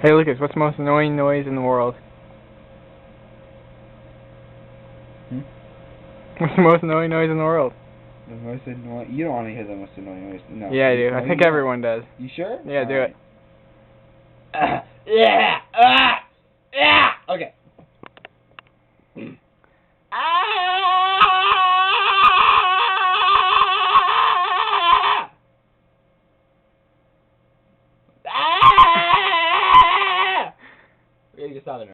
Hey Lucas, what's the most annoying noise in the world? What's the most annoying noise in the world? The most annoying. You don't want to hear the most annoying noise. No. Yeah, I do. I think everyone does. You sure? Yeah, do it. Yeah. Yeah. Okay. We gotta get southern.